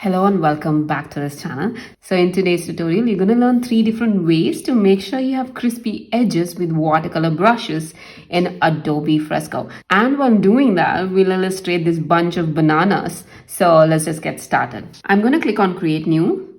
Hello and welcome back to this channel. So in today's tutorial, you're going to learn 3 different ways to make sure you have crispy edges with watercolor brushes in Adobe Fresco. And while doing that, we'll illustrate this bunch of bananas. So let's just get started. I'm going to click on Create New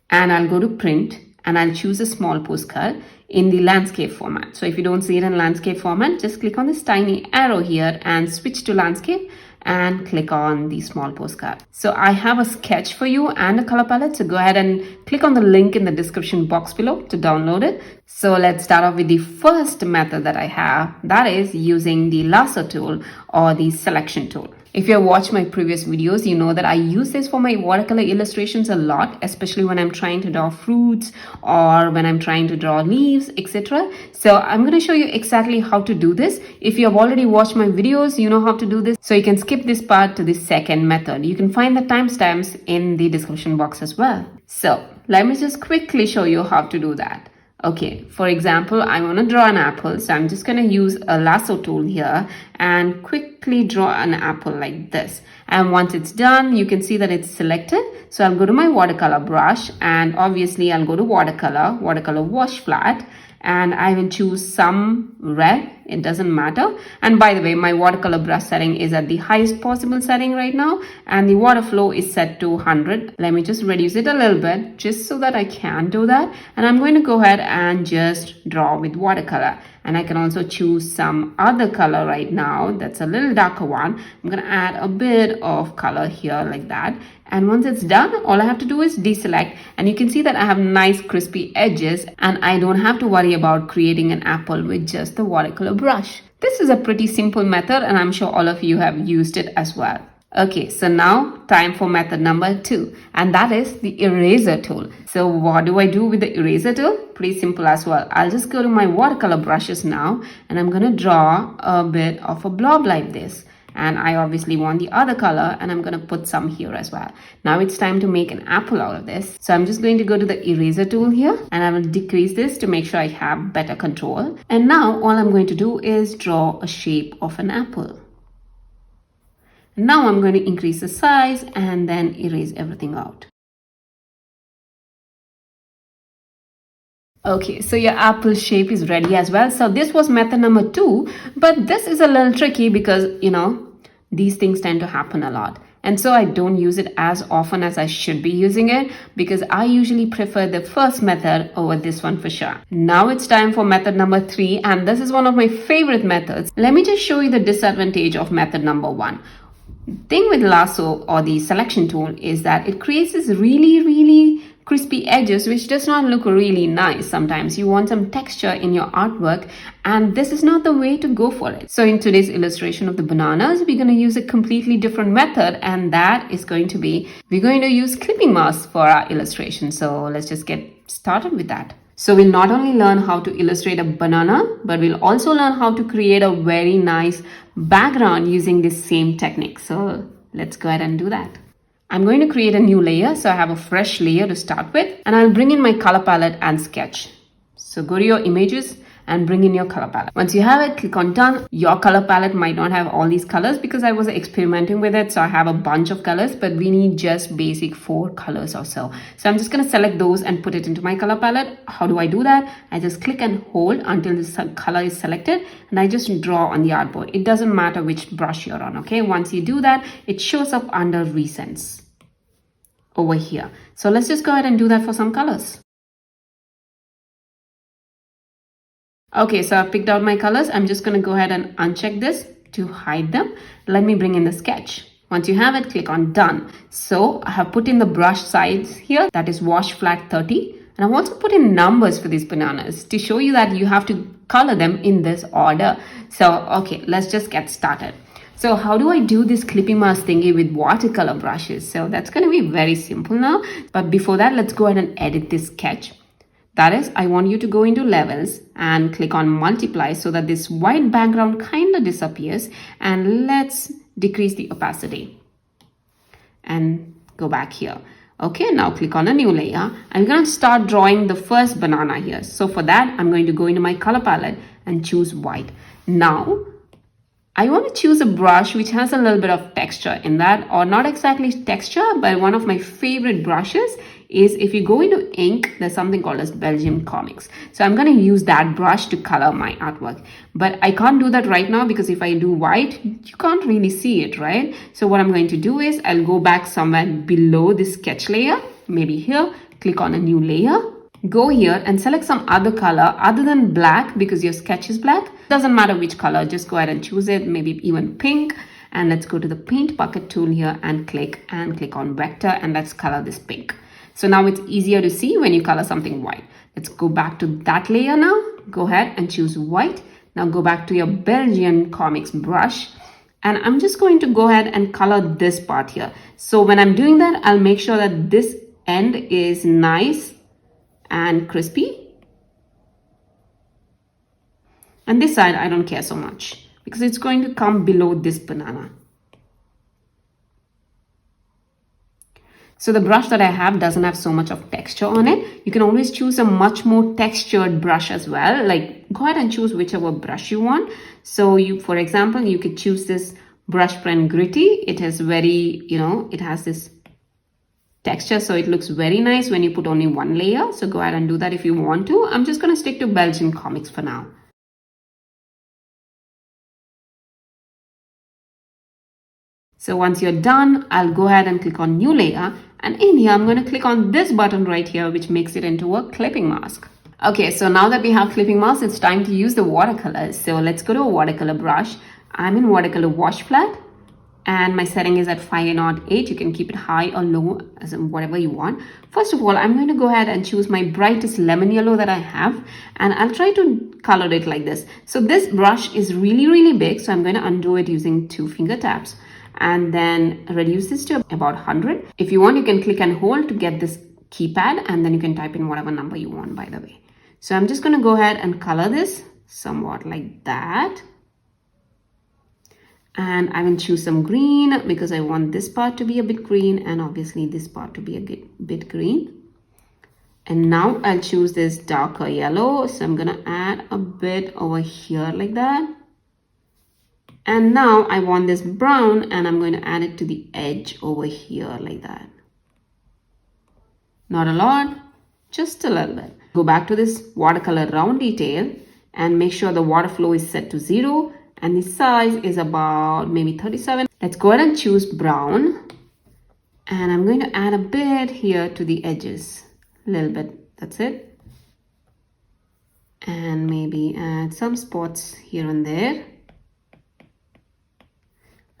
and I'll go to Print and I'll choose a small postcard in the landscape format. So if you don't see it in landscape format, just click on this tiny arrow here and switch to landscape and click on the small postcard. So I have a sketch for you and a color palette. So go ahead and click on the link in the description box below to download it. So let's start off with the first method that I have. That is using the lasso tool or the selection tool. If you have watched my previous videos, you know that I use this for my watercolor illustrations a lot, especially when I'm trying to draw fruits or when I'm trying to draw leaves, etc. So I'm going to show you exactly how to do this. If you have already watched my videos, you know how to do this. So you can skip this part to the second method. You can find the timestamps in the description box as well. So let me just quickly show you how to do that. Okay, for example, I want to draw an apple. So I'm just going to use a lasso tool here and quickly draw an apple like this. And once it's done, you can see that it's selected. So I'll go to my watercolor brush and obviously I'll go to watercolor wash flat, and I will choose some red. It doesn't matter. And by the way, my watercolor brush setting is at the highest possible setting right now, and the water flow is set to 100. Let me just reduce it a little bit just so that I can do that. And I'm going to go ahead and just draw with watercolor. And I can also choose some other color right now that's a little darker one. I'm going to add a bit of color here like that. And once it's done, all I have to do is deselect, and you can see that I have nice crispy edges and I don't have to worry about creating an apple with just the watercolor brush. This is a pretty simple method and I'm sure all of you have used it as well. Okay, so now time for method number 2, and that is the eraser tool. So what do I do with the eraser tool? Pretty simple as well. I'll just go to my watercolor brushes now and I'm going to draw a bit of a blob like this. And I obviously want the other color and I'm going to put some here as well. Now it's time to make an apple out of this. So I'm just going to go to the eraser tool here and I will decrease this to make sure I have better control. And now all I'm going to do is draw a shape of an apple. Now I'm going to increase the size and then erase everything out. Okay, so your apple shape is ready as well. So this was method number 2, but this is a little tricky because, these things tend to happen a lot. And so I don't use it as often as I should be using it because I usually prefer the first method over this one for sure. Now it's time for method number 3, and this is one of my favorite methods. Let me just show you the disadvantage of method number 1. Thing with lasso or the selection tool is that it creates this really crispy edges which does not look really nice. Sometimes you want some texture in your artwork and this is not the way to go for it. So in today's illustration of the bananas, we're going to use a completely different method, and that is going to be, we're going to use clipping masks for our illustration. So let's just get started with that. So we'll not only learn how to illustrate a banana, but we'll also learn how to create a very nice background using this same technique. So let's go ahead and do that. I'm going to create a new layer. So I have a fresh layer to start with, and I'll bring in my color palette and sketch. So go to your images and bring in your color palette. Once you have it, click on done. Your color palette might not have all these colors because I was experimenting with it. So I have a bunch of colors, but we need just basic 4 colors or so. So I'm just going to select those and put it into my color palette. How do I do that? I just click and hold until this color is selected and I just draw on the artboard. It doesn't matter which brush you're on, okay? Once you do that, it shows up under recents over here. So let's just go ahead and do that for some colors. Okay, so I've picked out my colors. I'm just going to go ahead and uncheck this to hide them. Let me bring in the sketch. Once you have it, click on done. So I have put in the brush size here, that is wash flat 30. And I've also put in numbers for these bananas to show you that you have to color them in this order. So, okay, let's just get started. So how do I do this clipping mask thingy with watercolor brushes? So that's going to be very simple now. But before that, let's go ahead and edit this sketch. That is, I want you to go into levels and click on multiply so that this white background kind of disappears. And let's decrease the opacity and go back here. Okay, now click on a new layer. I'm going to start drawing the first banana here. So for that, I'm going to go into my color palette and choose white. Now, I want to choose a brush which has a little bit of texture in that, or not exactly texture, but one of my favorite brushes is if you go into ink, there's something called as Belgian comics. So I'm going to use that brush to color my artwork. But I can't do that right now because if I do white, you can't really see it, right? So what I'm going to do is I'll go back somewhere below this sketch layer, maybe here, click on a new layer. Go here and select some other color other than black because your sketch is black. Doesn't matter which color, just go ahead and choose it, maybe even pink. And let's go to the paint bucket tool here and click on vector, and let's color this pink. So now it's easier to see when you color something white. Let's go back to that layer now. Go ahead and choose white. Now go back to your Belgian comics brush. And I'm just going to go ahead and color this part here. So when I'm doing that, I'll make sure that this end is nice and crispy, and this side I don't care so much because it's going to come below this banana. So the brush that I have doesn't have so much of texture on it. You can always choose a much more textured brush as well. Like, go ahead and choose whichever brush you want. So you, for example, you could choose this brush pen gritty. It is very, it has this texture, so it looks very nice when you put only one layer. So go ahead and do that if you want to. I'm just going to stick to Belgian comics for now. So once you're done, I'll go ahead and click on new layer, and in here I'm going to click on this button right here, which makes it into a clipping mask. Okay, so now that we have clipping mask, it's time to use the watercolors. So let's go to a watercolor brush. I'm in watercolor wash flat, and my setting is at 508. You can keep it high or low, as in whatever you want. First of all, I'm going to go ahead and choose my brightest lemon yellow that I have, and I'll try to color it like this. So this brush is really, really big, so I'm going to undo it using 2 finger taps, and then reduce this to about 100. If you want, you can click and hold to get this keypad, and then you can type in whatever number you want, by the way. So I'm just going to go ahead and color this somewhat like that. And I will choose some green because I want this part to be a bit green and obviously this part to be a bit green. And now I'll choose this darker yellow. So I'm going to add a bit over here like that. And now I want this brown, and I'm going to add it to the edge over here like that. Not a lot, just a little bit. Go back to this watercolor round detail and make sure the water flow is set to 0. And the size is about maybe 37. Let's go ahead and choose brown. And I'm going to add a bit here to the edges. A little bit, that's it. And maybe add some spots here and there.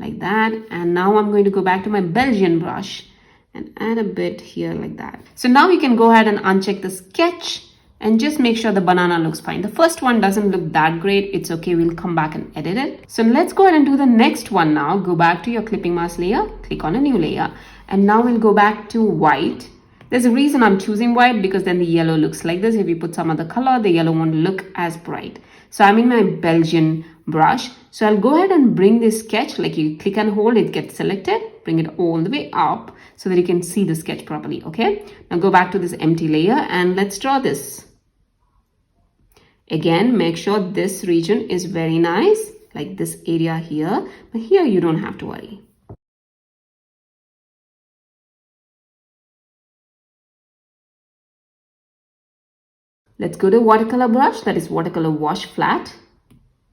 Like that. And now I'm going to go back to my Belgian brush and add a bit here like that. So now you can go ahead and uncheck the sketch and just make sure the banana looks fine. The first one doesn't look that great. It's okay. We'll come back and edit it. So let's go ahead and do the next one now. Go back to your clipping mask layer, click on a new layer, and now we'll go back to white. There's a reason I'm choosing white because then the yellow looks like this. If you put some other color, the yellow won't look as bright. So I'm in my Belgian brush. So I'll go ahead and bring this sketch, like you click and hold, it gets selected, bring it all the way up so that you can see the sketch properly. Okay. Now go back to this empty layer and let's draw this. Again, make sure this region is very nice, like this area here, but here you don't have to worry. Let's go to watercolor brush, that is watercolor wash flat,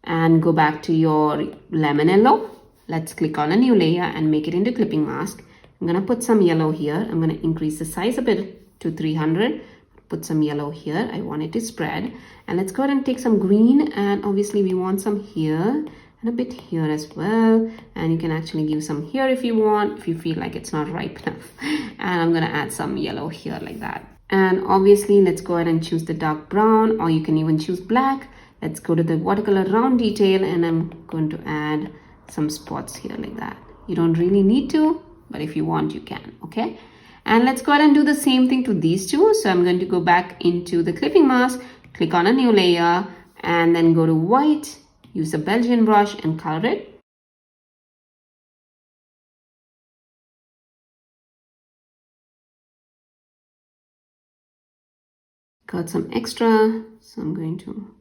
and go back to your lemon yellow. Let's click on a new layer and make it into clipping mask. I'm going to put some yellow here. I'm going to increase the size a bit to 300. Put some yellow here. I want it to spread. And let's go ahead and take some green, and obviously we want some here and a bit here as well. And you can actually give some here if you want, if you feel like it's not ripe enough. And I'm going to add some yellow here like that. And obviously let's go ahead and choose the dark brown, or you can even choose black. Let's go to the watercolor round detail, and I'm going to add some spots here like that. You don't really need to, but if you want, you can. Okay. And let's go ahead and do the same thing to these two. So I'm going to go back into the clipping mask, click on a new layer, and then go to white, use the Belgian brush and color it. Got some extra, so I'm going to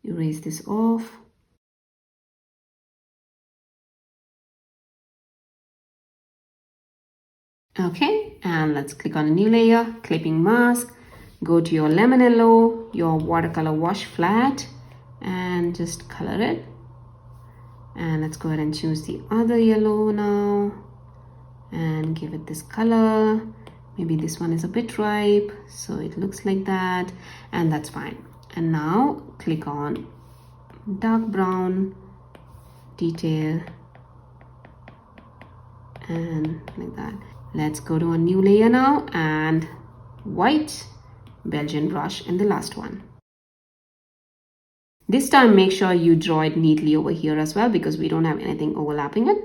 erase this off. Okay, and let's click on a new layer, clipping mask, go to your lemon yellow, your watercolor wash flat, and just color it. And let's go ahead and choose the other yellow now and give it this color. Maybe this one is a bit ripe, so it looks like that, and that's fine. And now click on dark brown detail and like that. Let's go to a new layer now and white Belgian brush in the last one. This time make sure you draw it neatly over here as well, because we don't have anything overlapping it.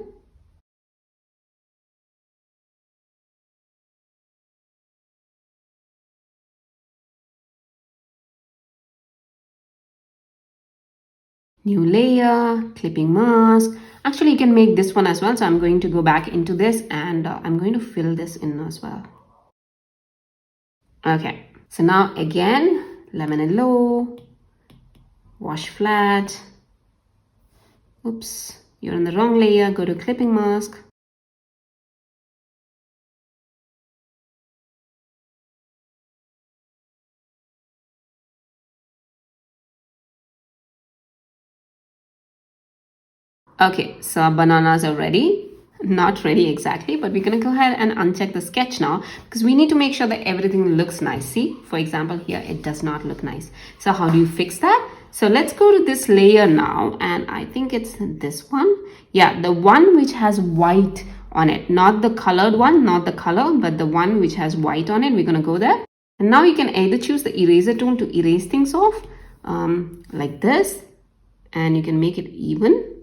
New layer, clipping mask. Actually, you can make this one as well. So I'm going to go back into this and I'm going to fill this in as well. Okay, so now again, lemon and low, wash flat. Oops, you're in the wrong layer. Go to clipping mask. Okay, so our bananas are ready. Not ready exactly, but we're gonna go ahead and uncheck the sketch now because we need to make sure that everything looks nice. See, for example, here it does not look nice. So how do you fix that? So let's go to this layer now, and I think it's this one. Yeah, the one which has white on it, not the colored one, not the color, but the one which has white on it. We're gonna go there. And now you can either choose the eraser tool to erase things off, like this, and you can make it even.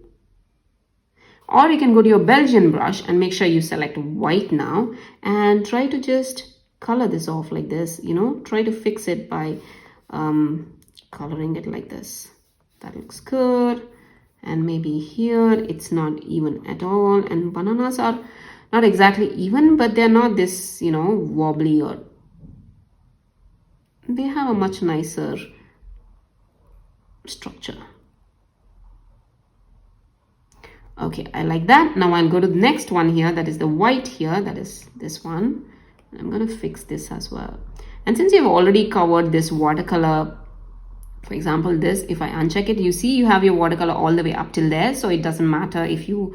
Or you can go to your Belgian brush and make sure you select white now and try to just color this off like this, you know, try to fix it by coloring it like this. That looks good. And maybe here it's not even at all, and bananas are not exactly even, but they're not this, you know, wobbly, or they have a much nicer structure. Okay, I like that. Now I'll go to the next one here, that is the white here, that is this one. I'm going to fix this as well. And since you've already covered this watercolor, for example, this, if I uncheck it, you see you have your watercolor all the way up till there. So it doesn't matter if you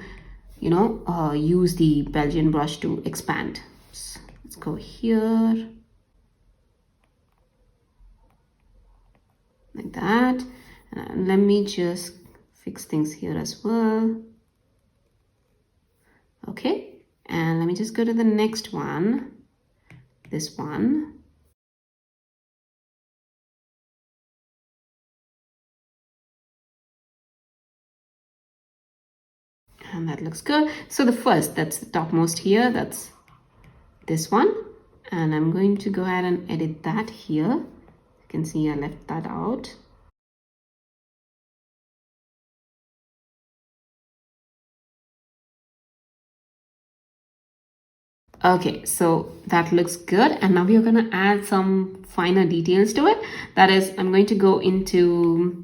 use the Belgian brush to expand. So let's go here. Like that. And let me just fix things here as well. Okay, and let me just go to the next one, this one. And that looks good. So the first, that's the topmost here, that's this one. And I'm going to go ahead and edit that here. You can see I left that out. Okay, so that looks good. And now we're gonna add some finer details to it. That is, I'm going to go into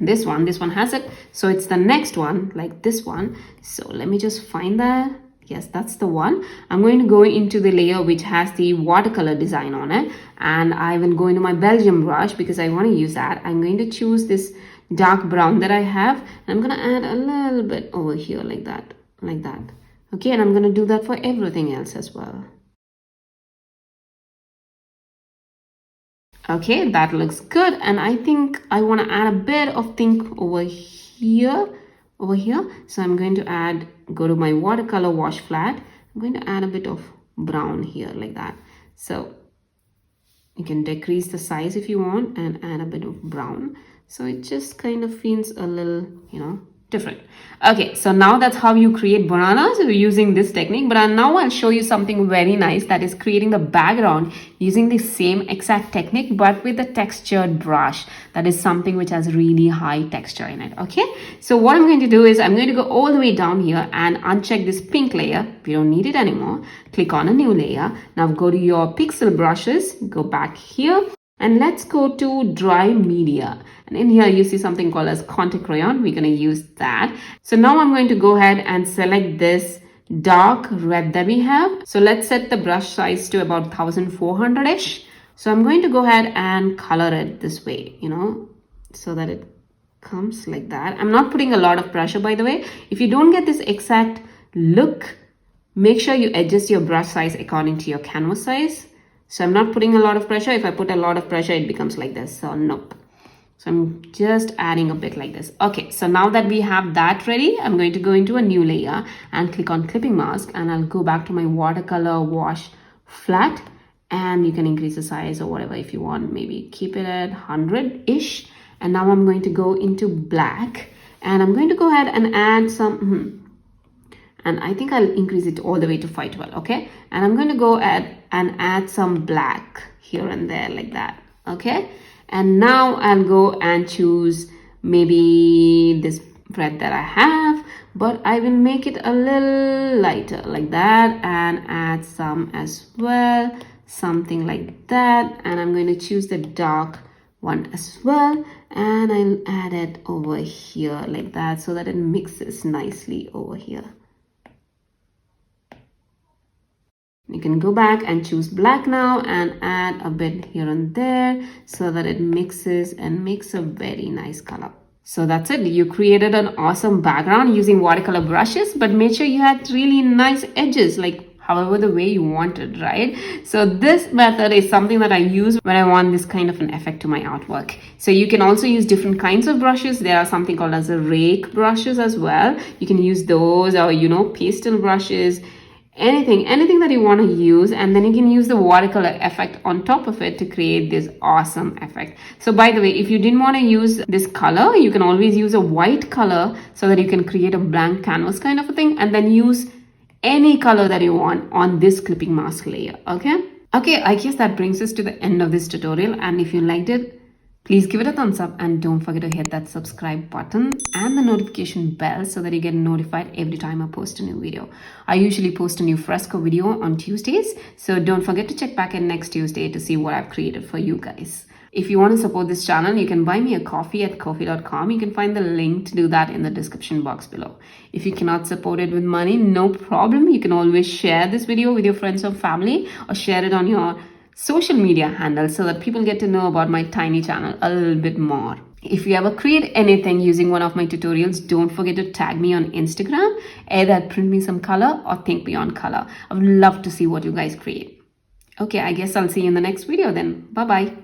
this one. This one has it. So it's the next one, like this one. So let me just find that. Yes, that's the one. I'm going to go into the layer which has the watercolor design on it. And I will go into my Belgian brush because I want to use that. I'm going to choose this dark brown that I have. And I'm going to add a little bit over here like that, like that. Okay, and I'm going to do that for everything else as well. Okay, that looks good. And I think I want to add a bit of pink over here. So I'm going to go to my watercolor wash flat. I'm going to add a bit of brown here like that. So you can decrease the size if you want and add a bit of brown. So it just kind of feels a little, different. Okay, so now that's how you create bananas using this technique. But now I'll show you something very nice, that is creating the background using the same exact technique but with a textured brush. That is something which has really high texture in it. Okay, so what I'm going to do is I'm going to go all the way down here and uncheck this pink layer. We don't need it anymore. Click on a new layer. Now go to your pixel brushes, go back here And let's go to dry media. And in here you see something called as contact crayon. We're going to use that. So now I'm going to go ahead and select this dark red that we have. So let's set the brush size to about 1400-ish. So I'm going to go ahead and color it this way, so that it comes like that. I'm not putting a lot of pressure, by the way. If you don't get this exact look, make sure you adjust your brush size according to your canvas size. So I'm not putting a lot of pressure. If I put a lot of pressure, it becomes like this. So nope. So I'm just adding a bit like this. Okay, so now that we have that ready, I'm going to go into a new layer and click on clipping mask, and I'll go back to my watercolor wash flat, and you can increase the size or whatever if you want. Maybe keep it at 100-ish. And now I'm going to go into black, and I'm going to go ahead and add some, and I think I'll increase it all the way to 512, okay? And I'm going to go ahead and add some black here and there like that, okay? And now I'll go and choose maybe this red that I have, but I will make it a little lighter like that, and add some as well, something like that. And I'm going to choose the dark one as well, and I'll add it over here like that so that it mixes nicely over here. You can go back and choose black now and add a bit here and there so that it mixes and makes a very nice color. So that's it. You created an awesome background using watercolor brushes, but make sure you had really nice edges, like however the way you wanted, right? So this method is something that I use when I want this kind of an effect to my artwork. So you can also use different kinds of brushes. There are something called as a rake brushes as well. You can use those, or pastel brushes, anything that you want to use, and then you can use the watercolor effect on top of it to create this awesome effect. So by the way, if you didn't want to use this color, you can always use a white color so that you can create a blank canvas kind of a thing, and then use any color that you want on this clipping mask layer. Okay, I guess that brings us to the end of this tutorial, and if you liked it, please give it a thumbs up, and don't forget to hit that subscribe button and the notification bell so that you get notified every time I post a new video. I usually post a new Fresco video on Tuesdays, so don't forget to check back in next Tuesday to see what I've created for you guys. If you want to support this channel, you can buy me a coffee at ko-fi.com. You can find the link to do that in the description box below. If you cannot support it with money, no problem. You can always share this video with your friends or family, or share it on your social media handles so that people get to know about my tiny channel a little bit more. If you ever create anything using one of my tutorials, don't forget to tag me on Instagram, either print me some color or think beyond color. I would love to see what you guys create. Okay, I guess I'll see you in the next video then. Bye bye.